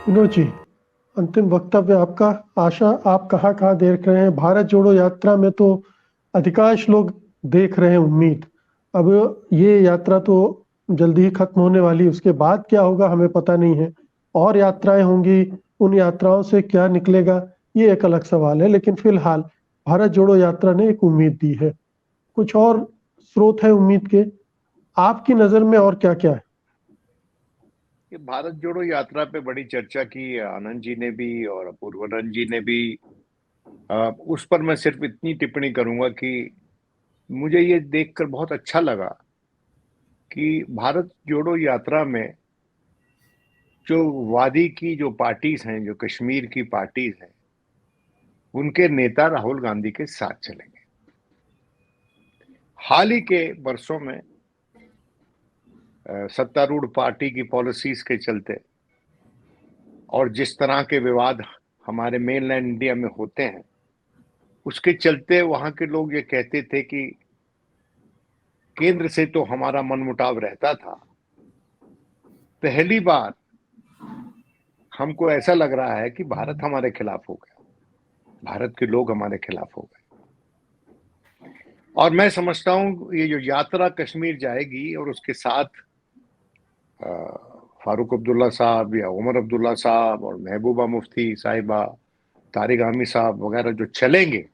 विनोद जी, अंतिम वक्तव्य आपका। आशा आप कहाँ कहाँ देख रहे हैं? भारत जोड़ो यात्रा में तो अधिकांश लोग देख रहे हैं उम्मीद। अब ये यात्रा तो जल्दी ही खत्म होने वाली, उसके बाद क्या होगा हमें पता नहीं है। और यात्राएं होंगी, उन यात्राओं से क्या निकलेगा ये एक अलग सवाल है, लेकिन फिलहाल भारत जोड़ो यात्रा ने एक उम्मीद दी है। कुछ और स्रोत है उम्मीद के आपकी नजर में, और क्या क्या है? ये भारत जोड़ो यात्रा पे बड़ी चर्चा की आनंद जी ने भी और अपूर्वानंद जी ने भी। उस पर मैं सिर्फ इतनी टिप्पणी करूंगा कि मुझे ये देखकर बहुत अच्छा लगा कि भारत जोड़ो यात्रा में जो वादी की जो पार्टीज हैं, जो कश्मीर की पार्टीज हैं, उनके नेता राहुल गांधी के साथ चलेंगे। हाल ही के वर्षों में सत्तारूढ़ पार्टी की पॉलिसीज के चलते और जिस तरह के विवाद हमारे मेनलैंड इंडिया में होते हैं, उसके चलते वहां के लोग ये कहते थे कि केंद्र से तो हमारा मनमुटाव रहता था, पहली बार हमको ऐसा लग रहा है कि भारत हमारे खिलाफ हो गया, भारत के लोग हमारे खिलाफ हो गए। और मैं समझता हूं ये जो यात्रा कश्मीर जाएगी और उसके साथ फारूक अब्दुल्ला साहब या उमर अब्दुल्ला साहब और महबूबा मुफ्ती साहिबा, तारिक आमी साहब वगैरह जो चलेंगे,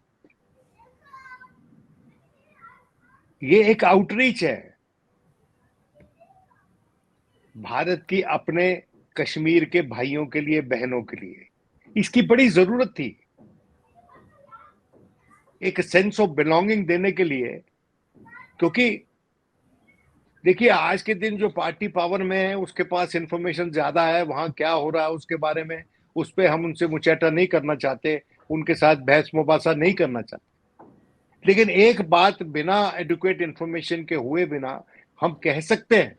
ये एक आउटरीच है भारत की अपने कश्मीर के भाइयों के लिए, बहनों के लिए। इसकी बड़ी जरूरत थी, एक सेंस ऑफ बिलोंगिंग देने के लिए। क्योंकि देखिए, आज के दिन जो पार्टी पावर में है उसके पास इंफॉर्मेशन ज्यादा है, वहां क्या हो रहा है उसके बारे में, उस पर हम उनसे मुचैटा नहीं करना चाहते, उनके साथ बहस मुबासा नहीं करना चाहते। लेकिन एक बात बिना एडुकेट इंफॉर्मेशन के हुए बिना हम कह सकते हैं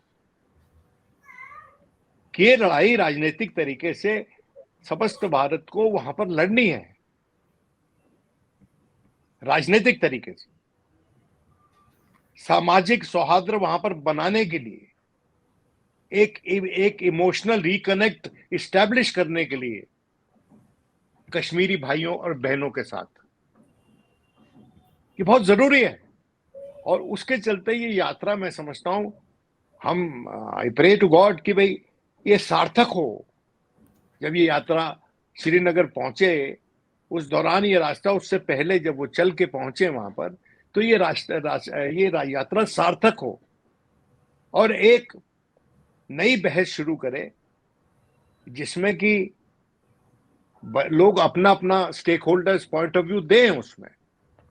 कि ये लड़ाई राजनीतिक तरीके से समस्त भारत को वहां पर लड़नी है, राजनीतिक तरीके से सामाजिक सौहार्द वहां पर बनाने के लिए, एक एक इमोशनल रिकनेक्ट इस्टेब्लिश करने के लिए कश्मीरी भाइयों और बहनों के साथ ये बहुत जरूरी है। और उसके चलते ये यात्रा मैं समझता हूं, हम आई प्रे टू गॉड कि भाई ये सार्थक हो। जब ये यात्रा श्रीनगर पहुंचे, उस दौरान ये रास्ता, उससे पहले जब वो चल के पहुंचे वहां पर, तो ये यात्रा सार्थक हो और एक नई बहस शुरू करे जिसमें कि लोग अपना अपना stakeholders point of view दें उसमें।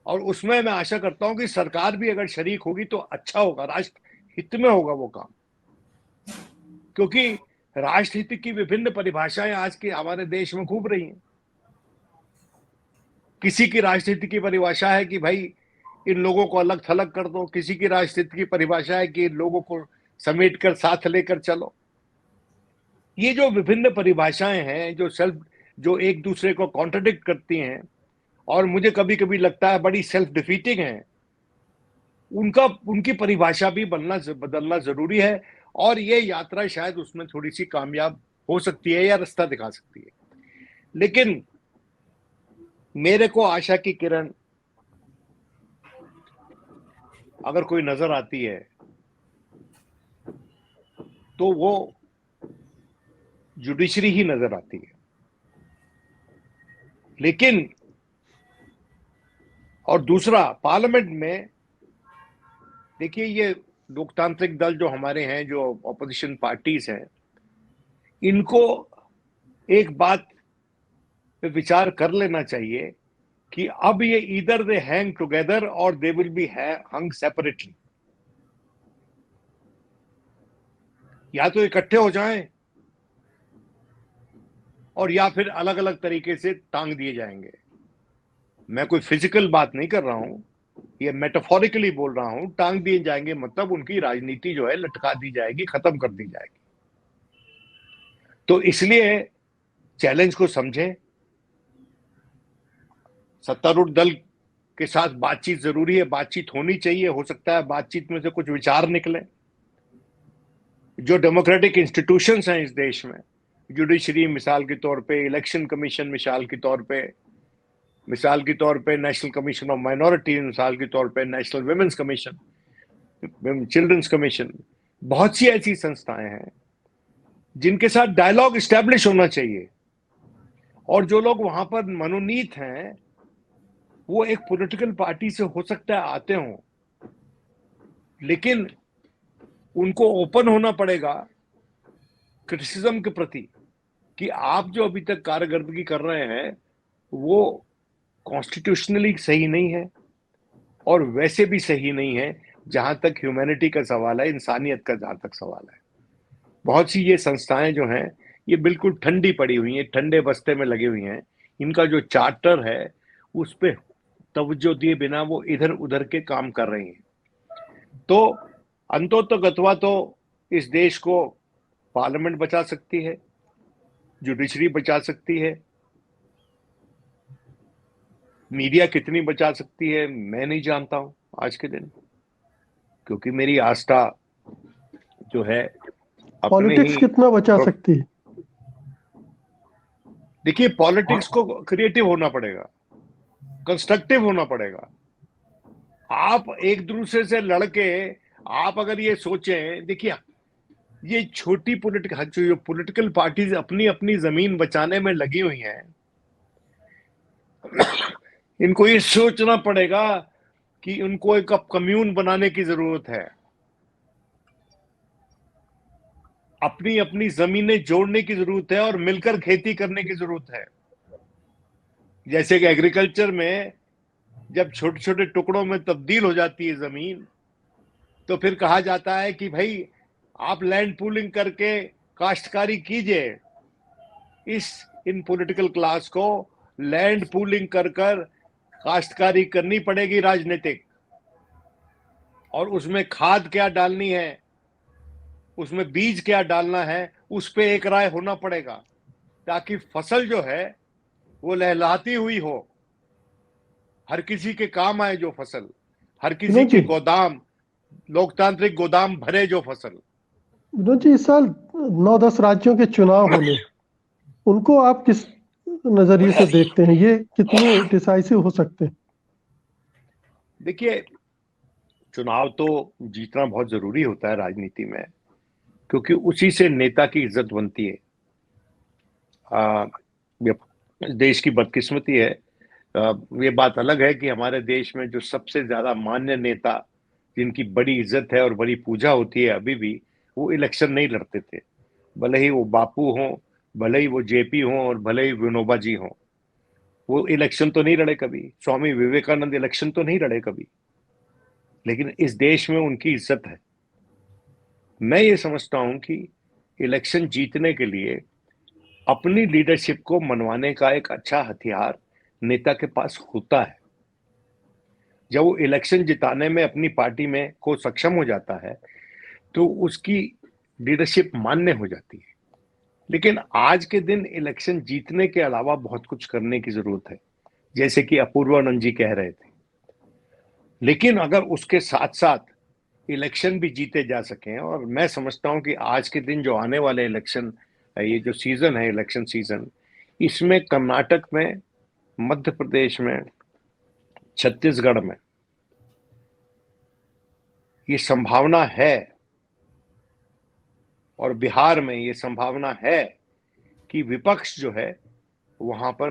और उसमें मैं आशा करता हूं कि सरकार भी अगर शरीक होगी तो अच्छा होगा, राष्ट्र हित में होगा वो काम। क्योंकि राष्ट्रहित की विभिन्न परिभाषाएं आज के हमारे देश में खूब रही हैं। किसी की राष्ट्रहित की परिभाषा है कि भाई इन लोगों को अलग थलग कर दो, किसी की राष्ट्रहित की परिभाषा है कि इन लोगों को समेट कर साथ लेकर चलो। ये जो विभिन्न परिभाषाएं हैं जो एक दूसरे को कॉन्ट्रडिक्ट करती हैं और मुझे कभी कभी लगता है बड़ी सेल्फ डिफीटिंग है, उनकी परिभाषा भी बदलना जरूरी है। और ये यात्रा शायद उसमें थोड़ी सी कामयाब हो सकती है या रास्ता दिखा सकती है। लेकिन मेरे को आशा की किरण अगर कोई नजर आती है तो वो जुडिशरी ही नजर आती है। लेकिन और दूसरा, पार्लियामेंट में देखिए, ये लोकतांत्रिक दल जो हमारे हैं, जो ऑपोजिशन पार्टीज हैं, इनको एक बात पे विचार कर लेना चाहिए कि अब ये ईदर दे हैंग टुगेदर और they will be hung separately. या तो इकट्ठे हो जाएं और या फिर अलग अलग तरीके से टांग दिए जाएंगे। मैं कोई फिजिकल बात नहीं कर रहा हूं, ये मेटाफोरिकली बोल रहा हूं। टांग दिए जाएंगे मतलब उनकी राजनीति जो है लटका दी जाएगी, खत्म कर दी जाएगी। तो इसलिए चैलेंज को समझें, सत्तारूढ़ दल के साथ बातचीत जरूरी है, बातचीत होनी चाहिए। हो सकता है बातचीत में से कुछ विचार निकले। जो डेमोक्रेटिक इंस्टीट्यूशंस हैं इस देश में, जुडिशरी मिसाल के तौर पे, इलेक्शन कमीशन मिसाल के तौर पे, नेशनल कमीशन ऑफ माइनॉरिटी मिसाल के तौर पे, national women's commission, children's commission, बहुत सी ऐसी संस्थाएं हैं जिनके साथ डायलॉग स्टैब्लिश होना चाहिए। और जो लोग वहां पर मनोनीत हैं वो एक पॉलिटिकल पार्टी से हो सकता है आते हों, लेकिन उनको ओपन होना पड़ेगा क्रिटिसिज्म के प्रति कि आप जो अभी तक कारकर्दगी कर रहे हैं वो कॉन्स्टिट्यूशनली सही नहीं है और वैसे भी सही नहीं है जहां तक ह्यूमैनिटी का सवाल है, इंसानियत का जहां तक सवाल है। बहुत सी ये संस्थाएं जो हैं ये बिल्कुल ठंडी पड़ी हुई हैं, ठंडे बस्ते में लगी हुई हैं। इनका जो चार्टर है उस पे तवज्जो दिए बिना वो इधर उधर के काम कर रही हैं। तो अंतोतगत्वा तो इस देश को पार्लियामेंट बचा सकती है, जुडिशरी बचा सकती है, मीडिया कितनी बचा सकती है मैं नहीं जानता हूं आज के दिन, क्योंकि मेरी आस्था जो है अपने पॉलिटिक्स ही कितना बचा सकती है? देखिए, पॉलिटिक्स को क्रिएटिव होना पड़ेगा, कंस्ट्रक्टिव होना पड़ेगा। आप एक दूसरे से लड़के आप अगर ये सोचें, देखिए ये छोटी पॉलिटिकल पार्टीज अपनी अपनी जमीन बचाने में लगी हुई हैं, इनको ये सोचना पड़ेगा कि उनको एक कम्यून बनाने की जरूरत है, अपनी अपनी जमीनें जोड़ने की जरूरत है और मिलकर खेती करने की जरूरत है। जैसे कि एग्रीकल्चर में जब छोटे छोटे टुकड़ों में तब्दील हो जाती है जमीन, तो फिर कहा जाता है कि भाई आप लैंड पूलिंग करके काश्तकारी कीजिए। इन पॉलिटिकल क्लास को लैंड पूलिंग कर कर काश्तकारी करनी पड़ेगी राजनीतिक, और उसमें खाद क्या डालनी है, उसमें बीज क्या डालना है, उस पे एक राय होना पड़ेगा, ताकि फसल जो है वो लहलहाती हुई हो, हर किसी के काम आए जो फसल, हर किसी विनोद के जी, गोदाम, लोकतांत्रिक गोदाम भरे जो फसल। विनोद जी, इस साल 9-10 राज्यों के चुनाव होने, उनको आप किस नजरिए से देखते हैं? ये कितने डिसाइसिव हो सकते हैं? देखिए, चुनाव तो जीतना बहुत जरूरी होता है राजनीति में, क्योंकि उसी से नेता की इज्जत बनती है। ये देश की बदकिस्मती है। ये बात अलग है कि हमारे देश में जो सबसे ज्यादा मान्य नेता जिनकी बड़ी इज्जत है और बड़ी पूजा होती है अभी भी, वो इलेक्शन नहीं लड़ते थे। भले ही वो बापू हों, भले ही वो जेपी हों और भले ही विनोबा जी हों, वो इलेक्शन तो नहीं लड़े कभी। स्वामी विवेकानंद इलेक्शन तो नहीं लड़े कभी, लेकिन इस देश में उनकी इज्जत है। मैं ये समझता हूं कि इलेक्शन जीतने के लिए अपनी लीडरशिप को मनवाने का एक अच्छा हथियार नेता के पास होता है। जब वो इलेक्शन जिताने में अपनी पार्टी में को सक्षम हो जाता है तो उसकी लीडरशिप मान्य हो जाती है। लेकिन आज के दिन इलेक्शन जीतने के अलावा बहुत कुछ करने की जरूरत है, जैसे कि अपूर्वानंद जी कह रहे थे। लेकिन अगर उसके साथ साथ इलेक्शन भी जीते जा सकें, और मैं समझता हूं कि आज के दिन जो आने वाले इलेक्शन, ये जो सीजन है इलेक्शन सीजन, इसमें कर्नाटक में, मध्य प्रदेश में, छत्तीसगढ़ में ये संभावना है, और बिहार में ये संभावना है कि विपक्ष जो है वहां पर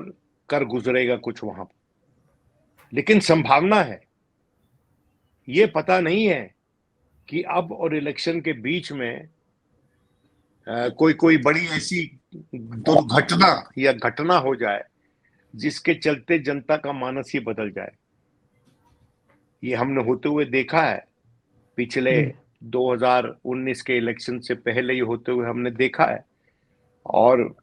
कर गुजरेगा कुछ वहां पर। लेकिन संभावना है, ये पता नहीं है कि अब और इलेक्शन के बीच में कोई कोई बड़ी ऐसी दुर्घटना या घटना हो जाए जिसके चलते जनता का मानस ही बदल जाए। ये हमने होते हुए देखा है, पिछले जी, 2019 के इलेक्शन से पहले ही होते हुए हमने देखा है, और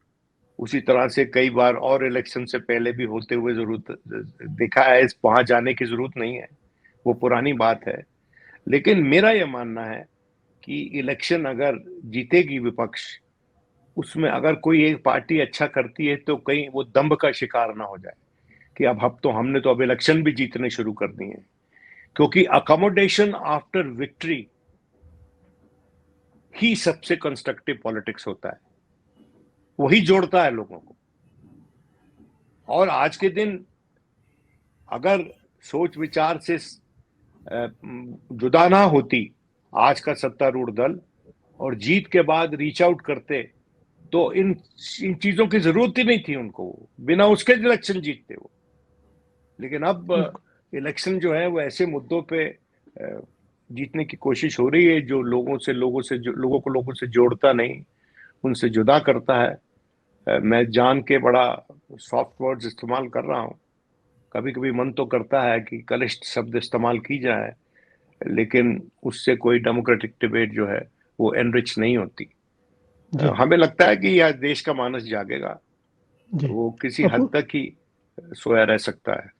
उसी तरह से कई बार और इलेक्शन से पहले भी होते हुए जरूरत देखा है। इस वहां जाने की जरूरत नहीं है, वो पुरानी बात है। लेकिन मेरा यह मानना है कि इलेक्शन अगर जीतेगी विपक्ष, उसमें अगर कोई एक पार्टी अच्छा करती है तो कहीं वो दंभ का शिकार ना हो जाए कि अब तो हमने तो अब इलेक्शन भी जीतने शुरू कर दिए हैं। क्योंकि अकोमोडेशन आफ्टर विक्ट्री ही सबसे कंस्ट्रक्टिव पॉलिटिक्स होता है। वही जोड़ता है लोगों को। और आज के दिन अगर सोच विचार से जुदा ना होती आज का सत्तारूढ़ दल और जीत के बाद रीच आउट करते, तो इन चीजों की जरूरत ही नहीं थी उनको, बिना उसके इलेक्शन जीतते वो। लेकिन अब इलेक्शन जो है वो ऐसे मुद्दों पे जीतने की कोशिश हो रही है जो लोगों से जोड़ता नहीं, उनसे जुदा करता है। मैं जान के बड़ा सॉफ्ट वर्ड्स इस्तेमाल कर रहा हूँ, कभी कभी मन तो करता है कि कनिष्ठ शब्द इस्तेमाल की जाए, लेकिन उससे कोई डेमोक्रेटिक डिबेट जो है वो एनरिच नहीं होती। जी हमें लगता है कि यह देश का मानस जागेगा, जी। वो किसी हद अपूर्व तक ही सोया रह सकता है।